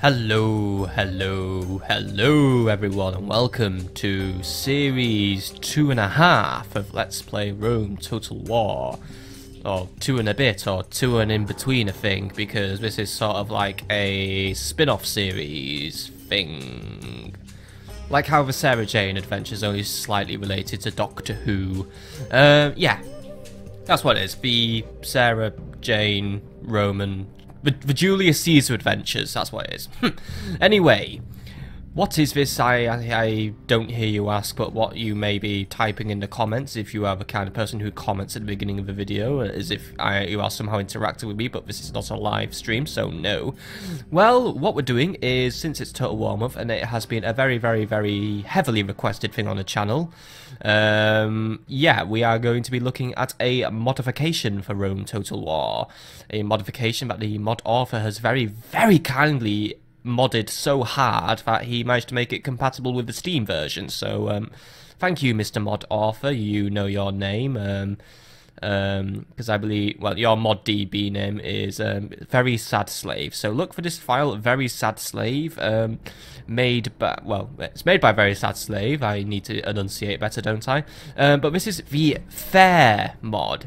Hello everyone, and welcome to series 2.5 of Let's Play Rome Total War. Or 2 and a bit, or 2 and in between, I think, because this is sort of like a spin-off series thing. Like how the Sarah Jane adventure is only slightly related to Doctor Who. Yeah, that's what it is. The Sarah Jane Roman... The Julius Caesar adventures, that's what it is. Anyway, what is this? I don't hear you ask, but what you may be typing in the comments, if you are the kind of person who comments at the beginning of the video, as if you are somehow interacting with me, but this is not a live stream, so no. Well, what we're doing is, since it's Total War month, and it has been a very, very, very heavily requested thing on the channel, yeah, we are going to be looking at a modification for Rome Total War. A modification that the mod author has very, very kindly modded so hard that he managed to make it compatible with the Steam version. So, thank you, Mr. Mod Author. You know your name. Because I believe, well, your mod DB name is Very Sad Slave. So look for this file, Very Sad Slave, made by, well, it's made by Very Sad Slave. I need to enunciate better, don't I? But this is the Fairmod.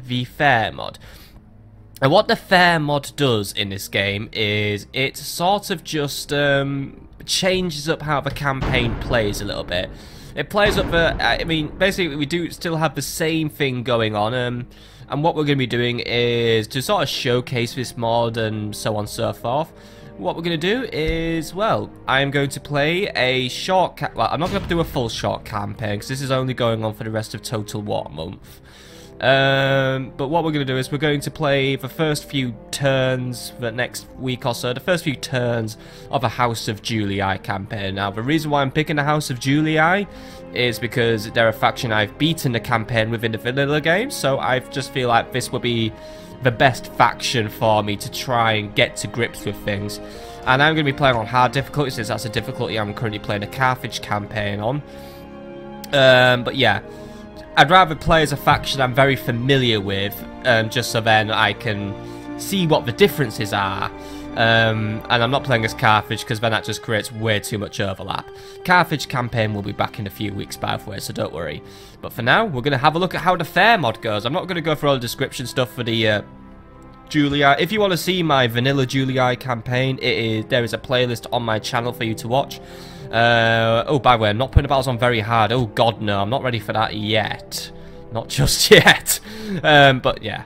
And what the Fairmod does in this game is it sort of just changes up how the campaign plays a little bit. It plays up the, I mean, basically we do still have the same thing going on, and what we're going to be doing is to sort of showcase this mod and so on and so forth. What we're going to do is, well, I'm going to play a short, well, I'm not going to do a full short campaign because this is only going on for the rest of Total War month. But what we're going to do is we're going to play the first few turns for the next week or so, the first few turns of a House of Julii campaign. Now, the reason why I'm picking the House of Julii is because they're a faction I've beaten the campaign within the vanilla game, so I just feel like this will be the best faction for me to try and get to grips with things. And I'm going to be playing on hard difficulty, since that's a difficulty I'm currently playing a Carthage campaign on. But yeah, I'd rather play as a faction I'm very familiar with, just so then I can see what the differences are. And I'm not playing as Carthage, because then that just creates way too much overlap. Carthage campaign will be back in a few weeks, by the way, so don't worry. But for now, we're going to have a look at how the Fairmod goes. I'm not going to go through all the description stuff for the Julii. If you want to see my vanilla Julii campaign, there is a playlist on my channel for you to watch. Oh, by the way, I'm not putting the battles on very hard. Oh, God, no. I'm not ready for that yet. Not just yet. But, yeah.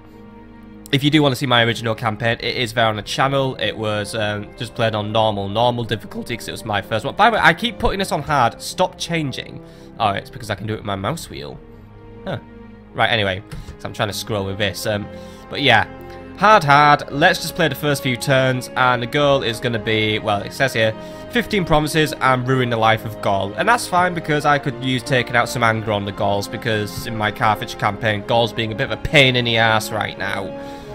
If you do want to see my original campaign, it is there on the channel. It was just played on normal difficulty because it was my first one. By the way, I keep putting this on hard. Stop changing. Oh, it's because I can do it with my mouse wheel. Huh. Right, anyway. So I'm trying to scroll with this. But, yeah. Hard. Let's just play the first few turns, and the goal is going to be, well, it says here, 15 promises and ruin the life of Gaul. And that's fine, because I could use taking out some anger on the Gauls, because in my Carthage campaign, Gaul's being a bit of a pain in the ass right now.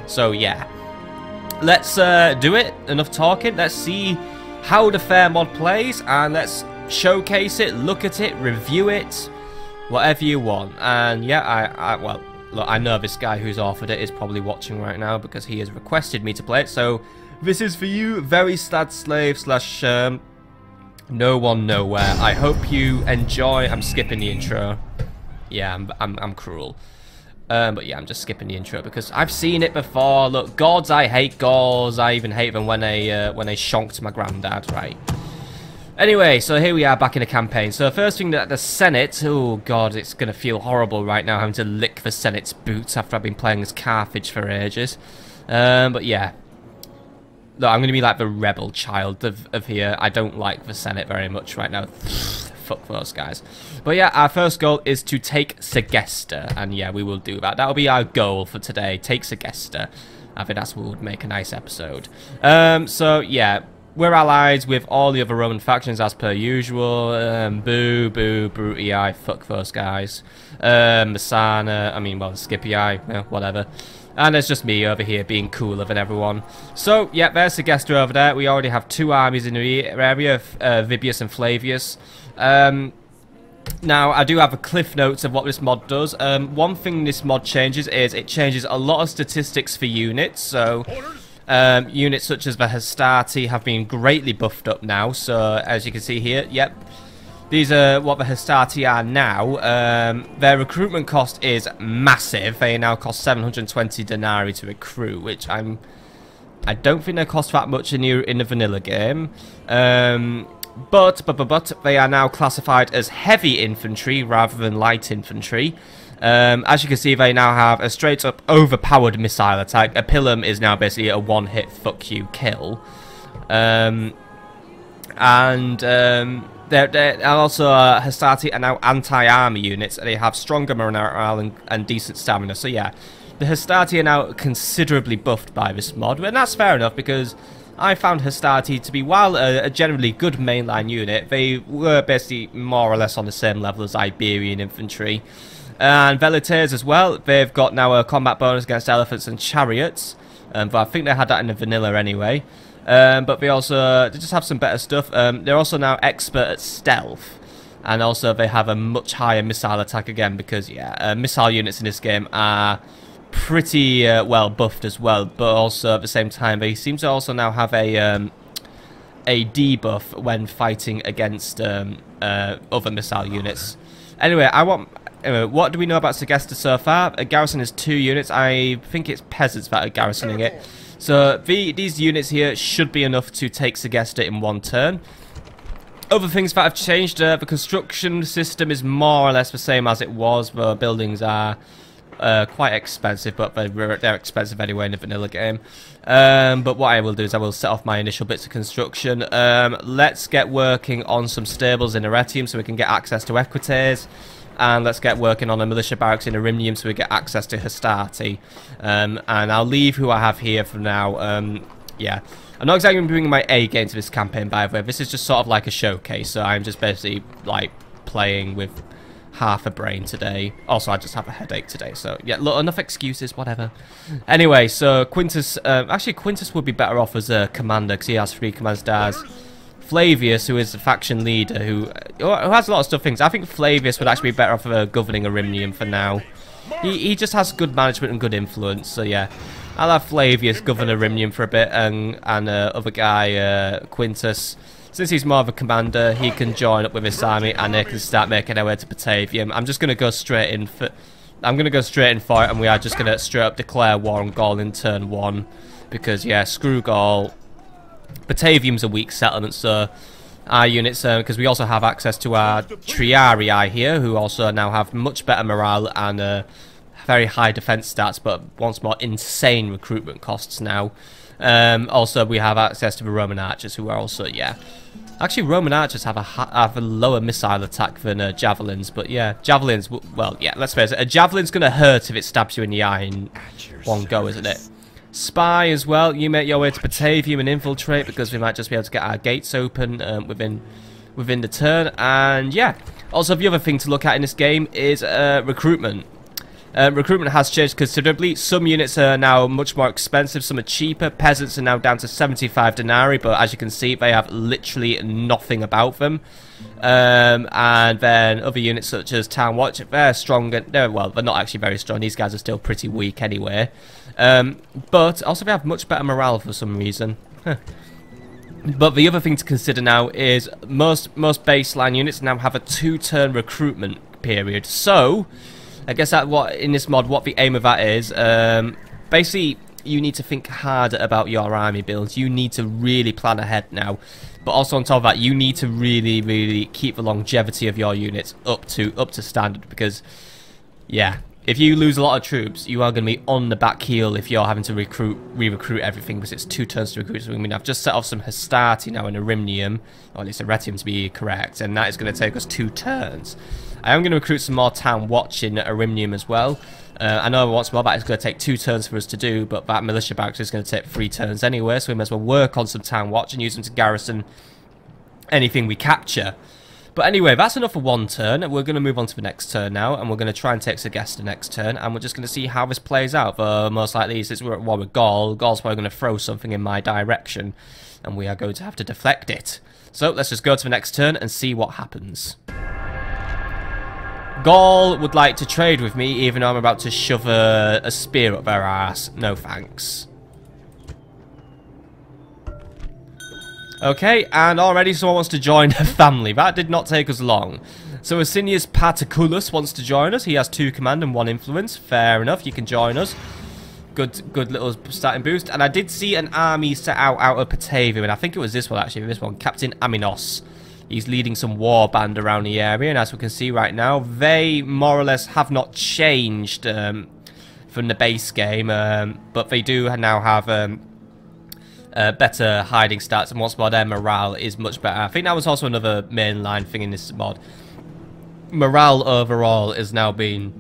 So, yeah. Let's do it. Enough talking. Let's see how the Fairmod plays, and let's showcase it, look at it, review it, whatever you want. And, yeah, well... Look, I know this guy who's offered it is probably watching right now because he has requested me to play it. So, this is for you, Very Sad Slave slash No One Nowhere. I hope you enjoy. I'm skipping the intro. Yeah, I'm cruel. But yeah, I'm just skipping the intro because I've seen it before. Look, gods, I hate gods. I even hate them when they shonked my granddad, right? Anyway, so here we are back in the campaign. So first thing, that the Senate, oh god, it's going to feel horrible right now having to lick the Senate's boots after I've been playing as Carthage for ages. But yeah, look, I'm going to be like the rebel child of here. I don't like the Senate very much right now. Fuck those guys. But yeah, our first goal is to take Segesta, and yeah, we will do that. That'll be our goal for today, take Segesta. I think that's what would make a nice episode. So yeah, we're allies with all the other Roman factions as per usual. Boo, Brutii, fuck those guys. Masana, I mean, well, Scipii, yeah, whatever. And there's just me over here being cooler than everyone. So, yeah, there's Segesta over there. We already have 2 armies in the area, Vibius and Flavius. Now, I do have a cliff notes of what this mod does. One thing this mod changes is it changes a lot of statistics for units. So, Units such as the hastatii have been greatly buffed up now. So as you can see here, yep. These are what the hastatii are now. Their recruitment cost is massive. They now cost 720 denarii to recruit, which I don't think they cost that much in the vanilla game. But they are now classified as heavy infantry rather than light infantry. As you can see, they now have a straight up overpowered missile attack. A Pilum is now basically a one-hit fuck you kill. They're also hastatii are now anti-armor units, and they have stronger morale and decent stamina. So yeah, the hastatii are now considerably buffed by this mod, and that's fair enough because I found hastatii to be, while a generally good mainline unit, they were basically more or less on the same level as Iberian infantry. And Veletaires as well, they've got now a combat bonus against elephants and chariots, but I think they had that in the vanilla anyway. But they just have some better stuff. They're also now expert at stealth, and also they have a much higher missile attack again because, yeah, missile units in this game are pretty well buffed as well, but also at the same time they seem to also now have a debuff when fighting against other missile units. Anyway, what do we know about Segesta so far? A garrison is 2 units. I think it's peasants that are garrisoning it. So these units here should be enough to take Segesta in 1 turn. Other things that have changed, the construction system is more or less the same as it was. The buildings are quite expensive, but they're expensive anyway in the vanilla game. But what I will do is I will set off my initial bits of construction. Let's get working on some stables in Arretium so we can get access to Equites. And let's get working on a militia barracks in Arimnium so we get access to hastatii. And I'll leave who I have here for now. Yeah, I'm not exactly bringing my A game to this campaign, by the way. This is just sort of like a showcase, so I'm just basically like playing with half a brain today. Also, I just have a headache today, so yeah, look, enough excuses, whatever. Anyway, so Quintus, actually Quintus would be better off as a commander because he has 3 command stars. Flavius, who is the faction leader, who has a lot of stuff things. I think Flavius would actually be better off governing Arimnium for now. He just has good management and good influence, so yeah. I'll have Flavius govern Arimnium for a bit, and other guy, Quintus, since he's more of a commander, he can join up with his army and they can start making their way to Batavium. I'm just going to go straight in for it, and we are just going to straight up declare war on Gaul in turn 1. Because, yeah, screw Gaul. Batavium's a weak settlement, so our units, because we also have access to our Triarii here, who also now have much better morale and very high defense stats, but once more insane recruitment costs now. Also, we have access to the Roman archers, who are also, yeah. Actually, Roman archers have a lower missile attack than javelins, but yeah, javelins, well, yeah, let's face it, a javelin's going to hurt if it stabs you in the eye in one go, isn't it? Spy as well, you make your way to Batavium and infiltrate, because we might just be able to get our gates open within the turn. And yeah, also the other thing to look at in this game is recruitment. Recruitment has changed considerably. Some units are now much more expensive, some are cheaper. Peasants are now down to 75 denarii, but as you can see, they have literally nothing about them. And then other units such as Town Watch, they're stronger. Well, they're not actually very strong. These guys are still pretty weak anyway. But also they have much better morale for some reason. But the other thing to consider now is most baseline units now have a 2-turn recruitment period. So I guess that in this mod, what the aim of that is, basically you need to think harder about your army builds. You need to really plan ahead now. But also on top of that, you need to really keep the longevity of your units up to standard, because yeah, if you lose a lot of troops, you are going to be on the back heel if you're having to re-recruit everything, because it's 2 turns to recruit. So I mean, I've just set off some hastatii now in Arimnium, or at least Arretium to be correct, and that is going to take us 2 turns. I am going to recruit some more Town Watch in Arimnium as well. I know once more that is going to take 2 turns for us to do, but that militia barracks is going to take 3 turns anyway, so we may as well work on some Town Watch and use them to garrison anything we capture. But anyway, that's enough for 1 turn. We're going to move on to the next turn now, and we're going to try and take Segesta next turn, and we're just going to see how this plays out. Most likely, since we're at war with Gaul, Gaul's probably going to throw something in my direction, and we are going to have to deflect it. So let's just go to the next turn and see what happens. Gaul would like to trade with me, even though I'm about to shove a spear up their ass. No thanks. Okay, and already someone wants to join the family. That did not take us long. So Asinius Particulus wants to join us. He has 2 command and 1 influence. Fair enough, you can join us. Good little starting boost. And I did see an army set out of Batavia, and I think it was this one actually. This one, Captain Aminos. He's leading some war band around the area, and as we can see right now, they more or less have not changed from the base game, but they do now have better hiding stats, and what's more, their morale is much better. I think that was also another mainline thing in this mod. Morale overall is now being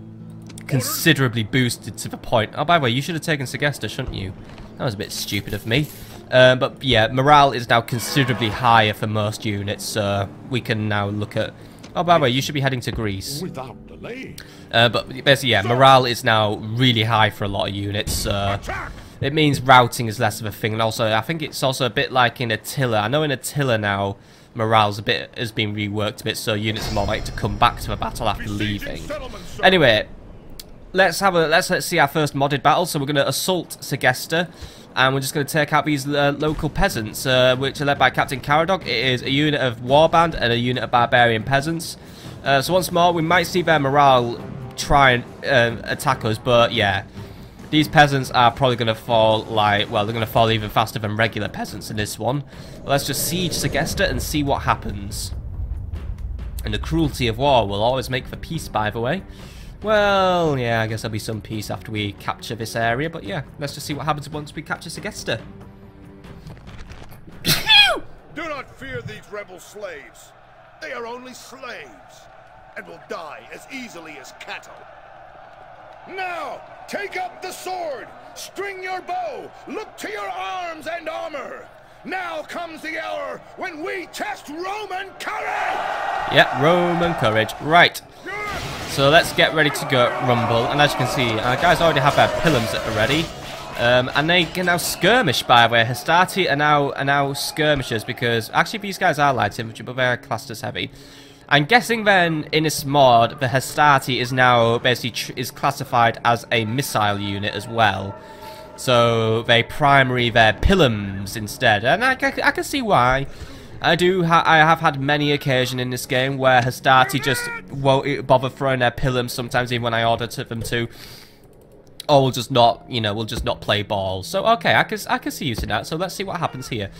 considerably boosted to the point. Oh, by the way, you should have taken Segesta, shouldn't you? That was a bit stupid of me. But yeah, morale is now considerably higher for most units, so we can now look at... Oh, by the way, you should be heading to Greece. Without delay. But basically, yeah, morale is now really high for a lot of units. It means routing is less of a thing, and also I think it's also a bit like in Attila. I know in Attila now, morale's has been reworked a bit, so units are more likely to come back to a battle after leaving. Anyway, let's see our first modded battle. So we're going to assault Segesta, and we're just going to take out these local peasants, which are led by Captain Caradog. It is a unit of warband and a unit of barbarian peasants. So once more, we might see their morale try and attack us, but yeah, these peasants are probably going to fall like, well, they're going to fall even faster than regular peasants in this one. But let's just siege Segesta and see what happens. And the cruelty of war will always make for peace, by the way. Well, yeah, I guess there'll be some peace after we capture this area, but yeah, let's just see what happens once we capture Segesta. Do not fear these rebel slaves. They are only slaves, and will die as easily as cattle. Now, take up the sword, string your bow, look to your arms and armor. Now comes the hour when we test Roman courage! Yeah, Roman courage. Right. So let's get ready to go rumble. And as you can see, our guys already have their Pilums at the ready. And they can now skirmish, by the way. Hastatii are now skirmishers, because actually these guys are light infantry, but they're classed as heavy. I'm guessing then in this mod, the Hastatii is now basically is classified as a missile unit as well. So they primary their Pilums instead, and I can see why. I have had many occasions in this game where Hastatii just won't bother throwing their Pilums, sometimes even when I order them to, or will just not, will just not play ball. So okay, I can see using that. So let's see what happens here.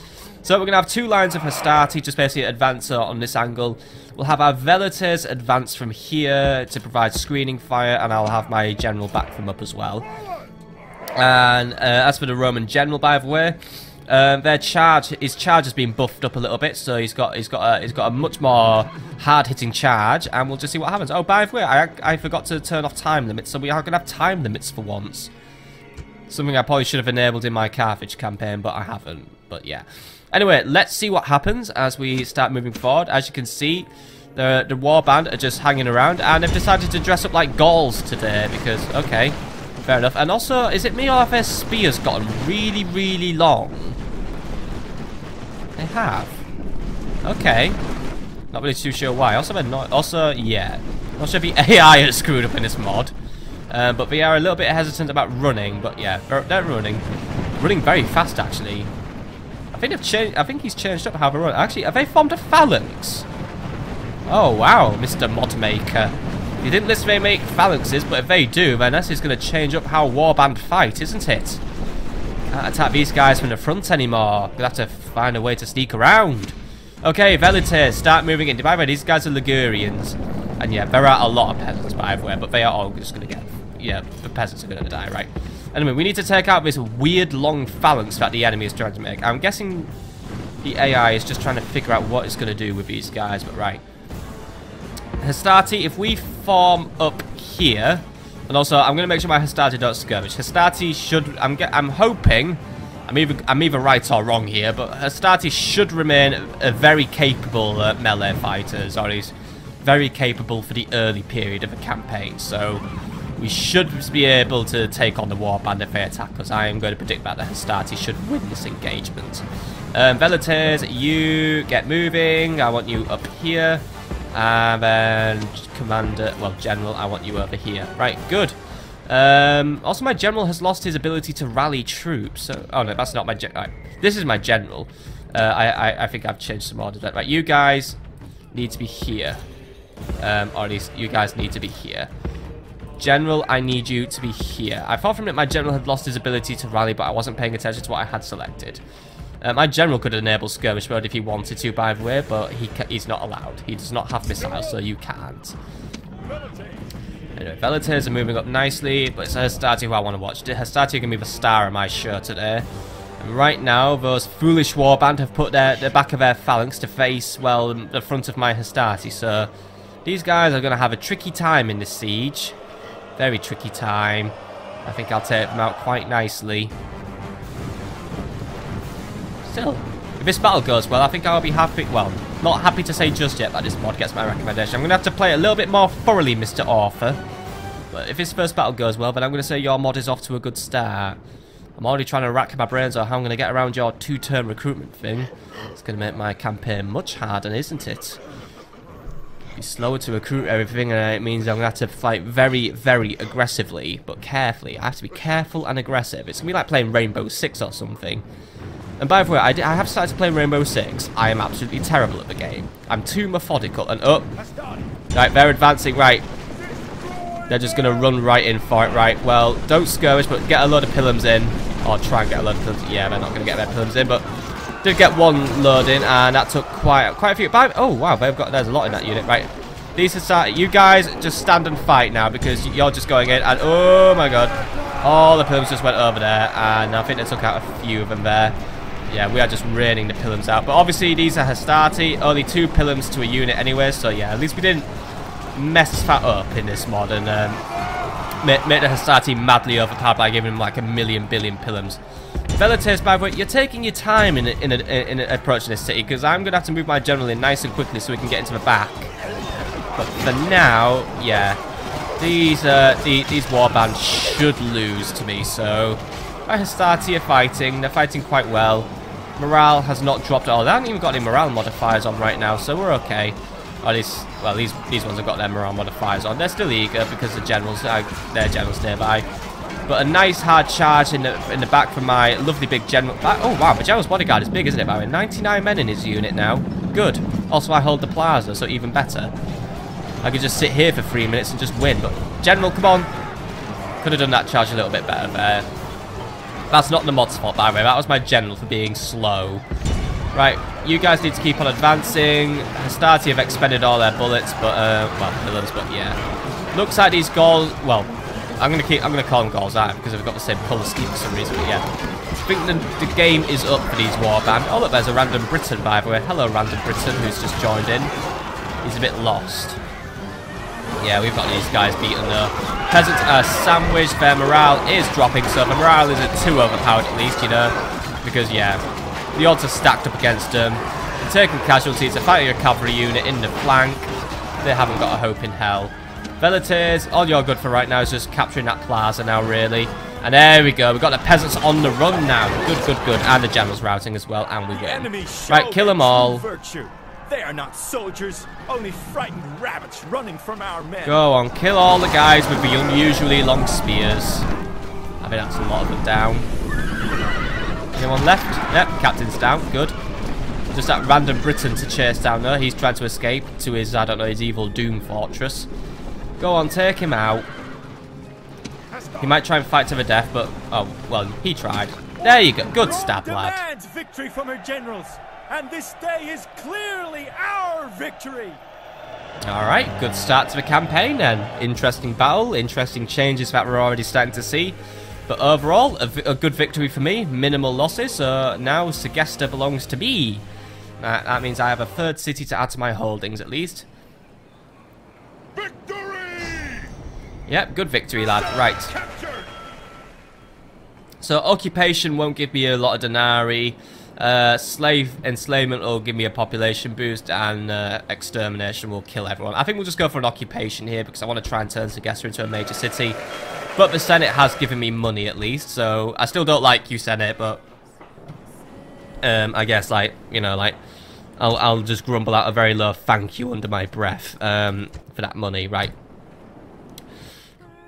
So we're gonna have 2 lines of Hastatii, just basically advance on this angle. We'll have our Velites advance from here to provide screening fire, and I'll have my general back them up as well. And as for the Roman general, by the way, his charge has been buffed up a little bit, so he's got a much more hard-hitting charge, and we'll just see what happens. Oh, by the way, I forgot to turn off time limits, so we are going to have time limits for once. Something I probably should have enabled in my Carthage campaign, but I haven't. But yeah. Anyway, let's see what happens as we start moving forward. As you can see, the warband are just hanging around, and they've decided to dress up like Gauls today because, okay, fair enough. And also, is it me or have their spears gotten really, really long? They have. Okay. Not really too sure why. Also, they're not. Also, yeah. Not sure if the AI is screwed up in this mod. But they are a little bit hesitant about running. But yeah, they're running. Running very fast, actually. I think he's changed up how they run. Actually, have they formed a phalanx? Oh, wow, Mr. Modmaker. You didn't list they make phalanxes, but if they do, then this is going to change up how warband fight, isn't it? Can't attack these guys from the front anymore. We'll have to find a way to sneak around. Okay, Velites, start moving in. By the way, these guys are Ligurians. And yeah, there are a lot of peasants, by the way, but they are all just going to get... Yeah, the peasants are going to die, right? Anyway, we need to take out this weird long phalanx that the enemy is trying to make. I'm guessing the AI is just trying to figure out what it's going to do with these guys, but right. Hastatii, if we form up here, and also I'm going to make sure my Hastatii don't skirmish. Hastatii should, I'm hoping, I'm either right or wrong here, but Hastatii should remain a very capable melee fighters, or at least very capable for the early period of a campaign. So we should be able to take on the warband if they attack us. I am going to predict that the Hastatii should win this engagement. Velites, you get moving. I want you up here. And then Commander, well, General, I want you over here. Right, good. Also, my General has lost his ability to rally troops. So, oh no, that's not my General. Right, this is my General. I think I've changed some orders. Right, you guys need to be here. Or at least you guys need to be here. General, I need you to be here. I thought for a minute my general had lost his ability to rally, but I wasn't paying attention to what I had selected. My general could enable skirmish mode if he wanted to, by the way, but he's not allowed. He does not have missiles, so you can't. Anyway, Velators are moving up nicely, but it's hastatii who I want to watch. Hastatii can be the star of my show today. And right now, those foolish warband have put the back of their phalanx to face, well, the front of my hastatii, so these guys are going to have a tricky time in this siege. Very tricky time. I think I'll take them out quite nicely. Still, if this battle goes well, I think I'll be happy. Well, not happy to say just yet that this mod gets my recommendation. I'm going to have to play a little bit more thoroughly, Mr. Author. But if this first battle goes well, then I'm going to say your mod is off to a good start. I'm already trying to rack my brains on how I'm going to get around your 2-turn recruitment thing. It's going to make my campaign much harder, isn't it? Be slower to recruit everything, and it means I'm going to have to fight very, very aggressively, but carefully. I have to be careful and aggressive. It's going to be like playing Rainbow Six or something. And by the way, I have started playing Rainbow Six. I am absolutely terrible at the game. I'm too methodical, and right, they're advancing, right. They're just going to run right in for it, right. Well, don't skirmish, but get a load of Pilums in. Or try and get a load of Pilums. Yeah, they're not going to get their Pilums in, but did get one load in, and that took quite a few. Oh wow, there's a lot in that unit, right? These hastatii, you guys just stand and fight now because you're just going in, and oh my god, all the Pilums just went over there, and I think they took out a few of them there. Yeah, we are just raining the Pilums out, but obviously these are hastatii, only 2 Pilums to a unit anyway, so yeah, at least we didn't mess that up in this mod and make the hastatii madly overpowered by giving them like a million billion Pilums. Velators, by the way, you're taking your time in approaching this city, because I'm going to have to move my general in nice and quickly so we can get into the back. But for now, yeah, these warbands should lose to me, so my hastatii are fighting. They're fighting quite well. Morale has not dropped at all. They haven't even got any morale modifiers on right now, so we're okay. Or at least, well, these ones have got their morale modifiers on. They're still eager because the generals, their generals nearby. But a nice hard charge in the back from my lovely big general. Oh wow, the general's bodyguard is big, isn't it? By the way, 99 men in his unit now. Good. Also, I hold the plaza, so even better. I could just sit here for 3 minutes and just win. But general, come on. Could have done that charge a little bit better there. That's not the mod's fault, by the way. That was my general for being slow. Right, you guys need to keep on advancing. Hastatii have expended all their bullets, but well, Pilums, but yeah. Looks like these Gauls. Well, I'm gonna call them Gauls out because they've got the same colour scheme for some reason. But yeah, I think the game is up for these warband. Oh look, there's a random Briton, by the way. Hello, random Briton, who's just joined in. He's a bit lost. Yeah, we've got these guys beaten though. Peasants are sandwiched. Their morale is dropping, so the morale isn't too overpowered at least, you know, because yeah. The odds are stacked up against them. They're taking casualties. They're fighting a cavalry unit in the flank. They haven't got a hope in hell. Velators, all you're good for right now is just capturing that plaza now, really. And there we go. We've got the peasants on the run now. Good, good, good. And the general's routing as well, and we win. Right, kill them all. They are not soldiers, only frightened rabbits running from our men. Go on, kill all the guys with the unusually long spears. I think that's a lot of them down. Anyone left? Yep, captain's down. Good. Just that random Briton to chase down there. He's trying to escape to his, I don't know, his evil Doom fortress. Go on, take him out. He might try and fight to the death, but oh well, he tried. There you go. Good stab, lad. Demands victory from her generals, and this day is clearly our victory. All right, good start to the campaign then. Interesting battle, interesting changes that we're already starting to see. But overall, a good victory for me. Minimal losses. So now Segesta belongs to me. That means I have a 3rd city to add to my holdings at least. Victory! Yep, good victory, lad. Right. So occupation won't give me a lot of denarii. Slave enslavement will give me a population boost, and extermination will kill everyone. I think we'll just go for an occupation here because I want to try and turn Segesta into a major city. But the Senate has given me money at least, so I still don't like you, Senate, but I guess, like, you know, like, I'll just grumble out a very low thank you under my breath for that money, right?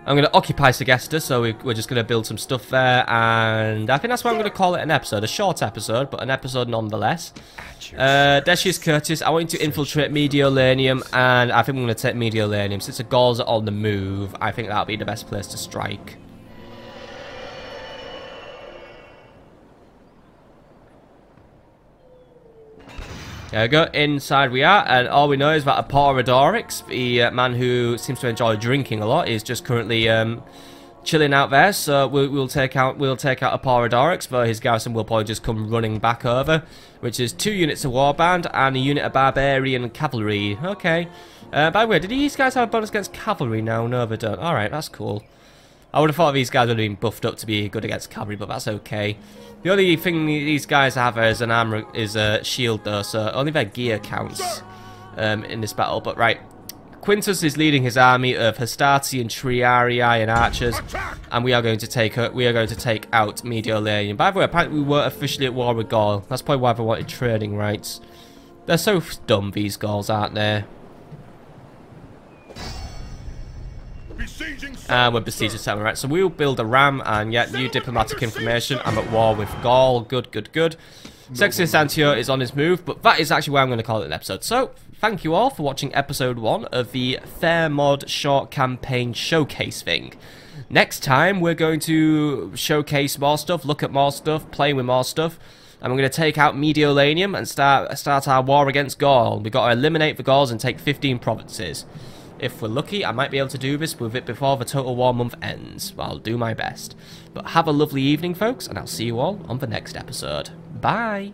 I'm going to occupy Segesta, so we're just going to build some stuff there, and I think that's why I'm going to call it an episode. A short episode, but an episode nonetheless. Decius Curtis, I want you to infiltrate Mediolanium, and I think I'm going to take Mediolanium. Since the Gauls are on the move, I think that'll be the best place to strike. There we go, inside we are, and all we know is that Aporodorix, the man who seems to enjoy drinking a lot, is just currently chilling out there. So we'll take out Aporodorix, but his garrison will probably just come running back over, which is 2 units of warband and a unit of barbarian cavalry. Okay. By the way, did these guys have a bonus against cavalry now? No, they don't. All right, that's cool. I would have thought these guys would have been buffed up to be good against cavalry, but that's okay. The only thing these guys have as an armor is a shield, though, so only their gear counts in this battle. But right, Quintus is leading his army of hastatii and triarii and archers, and we are going to take out Mediolanium. By the way, apparently we weren't officially at war with Gaul. That's probably why they wanted trading rights. They're so dumb, these Gauls, aren't they? And we're besieging settlement, right? So we'll build a ram, and yet new diplomatic information. I'm at war with Gaul. Good, good, good. Sextius Antio is on his move, but that is actually why I'm going to call it an episode. So, thank you all for watching episode 1 of the Fairmod short campaign showcase thing. Next time, we're going to showcase more stuff, look at more stuff, play with more stuff. And we're going to take out Mediolanium and start our war against Gaul. We've got to eliminate the Gauls and take 15 provinces. If we're lucky, I might be able to do this with it before the Total War month ends. I'll do my best. But have a lovely evening, folks, and I'll see you all on the next episode. Bye!